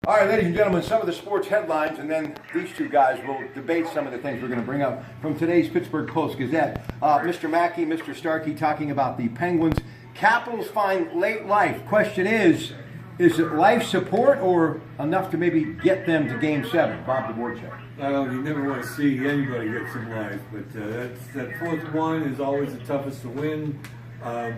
All right, ladies and gentlemen, some of the sports headlines, and then these two guys will debate some of the things we're going to bring up from today's Pittsburgh Post-Gazette. Mr. Mackey, Mr. Starkey talking about the Penguins. Capitals find late life. Question is it life support or enough to maybe get them to Game 7? Bob Dvorak. Well, you never want to see anybody get some life, but that fourth one is always the toughest to win. I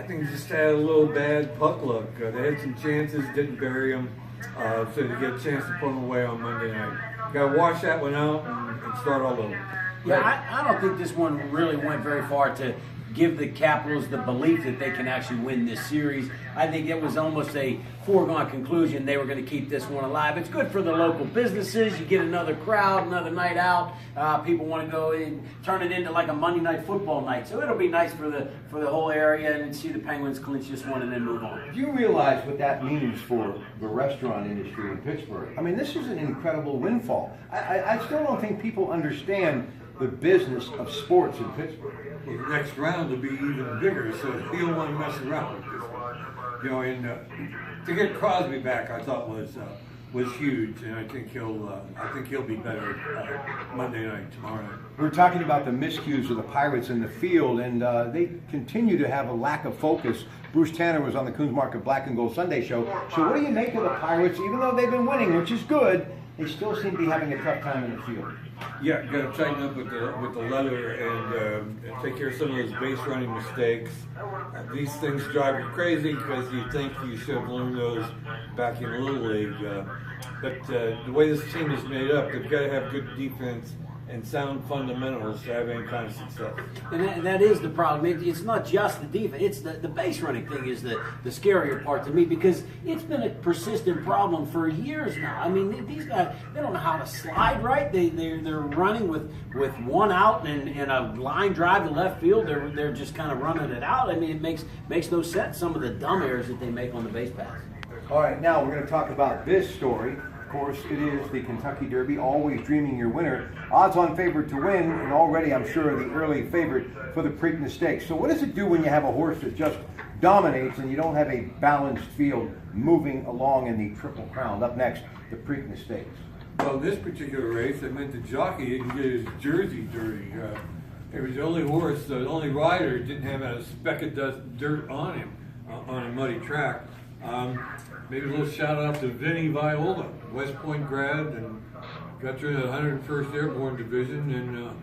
think they just had a little bad puck luck. They had some chances, didn't bury them. So to get a chance to put them away on Monday night. Got to wash that one out and start all over. Yeah, I don't think this one really went very far to give the Capitals the belief that they can actually win this series. I think it was almost a foregone conclusion they were going to keep this one alive. It's good for the local businesses. You get another crowd, another night out. People want to go and turn it into like a Monday night football night. So it'll be nice for the whole area and see the Penguins clinch this one and then move on. Do you realize what that means for the restaurant industry in Pittsburgh? I mean, this is an incredible windfall. I still don't think people understand the business of sports in Pittsburgh. Well, the next round will be even bigger, so you don't want to mess around with this one. You know, and to get Crosby back, I thought was huge, and I think he'll be better Monday night, tomorrow night. We were talking about the miscues of the Pirates in the field, and they continue to have a lack of focus. Bruce Tanner was on the Coons Market Black and Gold Sunday show. So what do you make of the Pirates? Even though they've been winning, which is good, they still seem to be having a tough time in the field. Yeah, you got to tighten up with the leather and take care of some of those base running mistakes. These things drive you crazy because you think you should have learned those back in Little League. But the way this team is made up, they've got to have good defense and sound fundamentals to have any kind of success. And that is the problem. It's not just the defense. It's the base running thing is the scarier part to me because it's been a persistent problem for years now. I mean, these guys, they don't know how to slide right. They're running with one out and a line drive to left field. They're just kind of running it out. I mean, it makes no sense, some of the dumb errors that they make on the base pass. All right, now we're going to talk about this story. Of course, it is the Kentucky Derby, always dreaming your winner. Odds-on favorite to win, and already I'm sure the early favorite for the Preakness Stakes. So what does it do when you have a horse that just dominates and you don't have a balanced field moving along in the Triple Crown? Up next, the Preakness Stakes. Well, in this particular race, it meant the jockey didn't get his jersey dirty. It was the only horse, the only rider didn't have a speck of dirt on him on a muddy track. Maybe a little shout out to Vinny Viola, West Point grad, and got through the 101st Airborne Division and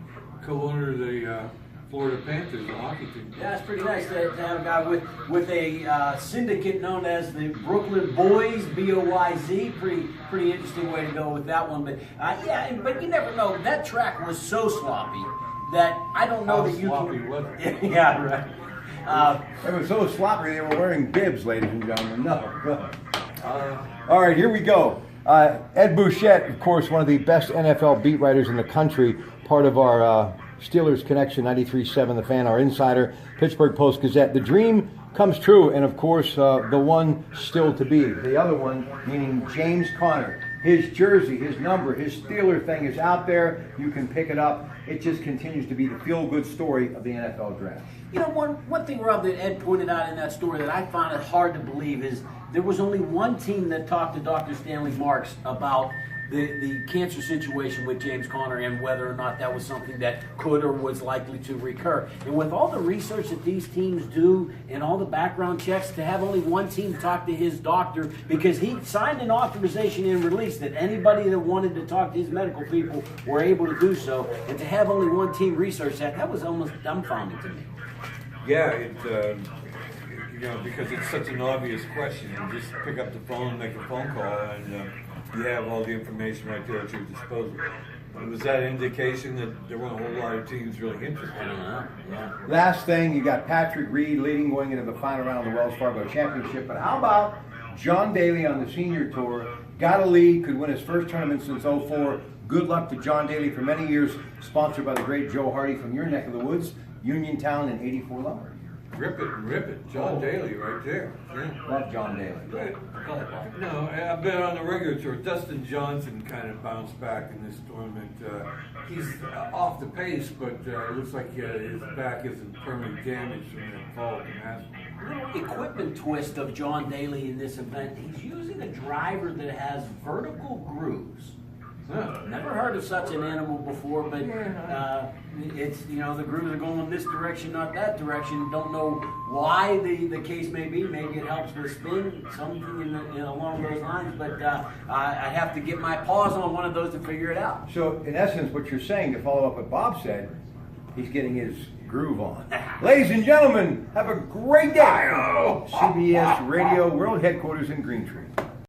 co-owner of the Florida Panthers, the hockey team. Yeah, it's pretty nice to have a guy with a syndicate known as the Brooklyn Boys, B-O-Y-Z. Pretty interesting way to go with that one. But but you never know. That track was so sloppy that I don't know that you can. Yeah, right. It was so sloppy they were wearing bibs, ladies and gentlemen. No. All right, here we go. Ed Bouchette, of course, one of the best NFL beat writers in the country, part of our Steelers Connection, 93.7 The Fan, our insider, Pittsburgh Post-Gazette. The dream comes true, and of course, the one still to be. The other one, meaning James Conner. His jersey, his number, his Steeler thing is out there. You can pick it up. It just continues to be the feel-good story of the NFL draft. You know, one thing, Rob, that Ed pointed out in that story that I find it hard to believe is there was only one team that talked to Dr. Stanley Marks about the cancer situation with James Conner and whether or not that was something that could or was likely to recur. And with all the research that these teams do and all the background checks, to have only one team talk to his doctor, because he signed an authorization and release that anybody that wanted to talk to his medical people were able to do so, and to have only one team research that was almost dumbfounding to me. Yeah, because it's such an obvious question. You just pick up the phone and make a phone call, and you have all the information right there at your disposal. Was that an indication that there weren't a whole lot of teams really interested in it? Yeah. Last thing, you got Patrick Reed leading going into the final round of the Wells Fargo Championship. But how about John Daly on the senior tour? Got a lead, could win his first tournament since '04. Good luck to John Daly for many years, sponsored by the great Joe Hardy from your neck of the woods, Uniontown and 84 Lumber. Rip it. John Daly right there. Yeah. Love John Daly. No, I bet on the regular tour, Dustin Johnson kind of bounced back in this tournament. He's off the pace, but it looks like his back isn't permanently damaged from that fall in Aspen. Little equipment twist of John Daly in this event. He's using using a driver that has vertical grooves. Huh. Never heard of such an animal before, but it's, the grooves are going this direction, not that direction. Don't know why the case may be. Maybe it helps with spin, something along those lines. But I have to get my paws on one of those to figure it out. So, in essence, what you're saying, to follow up what Bob said, he's getting his groove on. Ladies and gentlemen, have a great day. CBS Radio World Headquarters in Green Tree.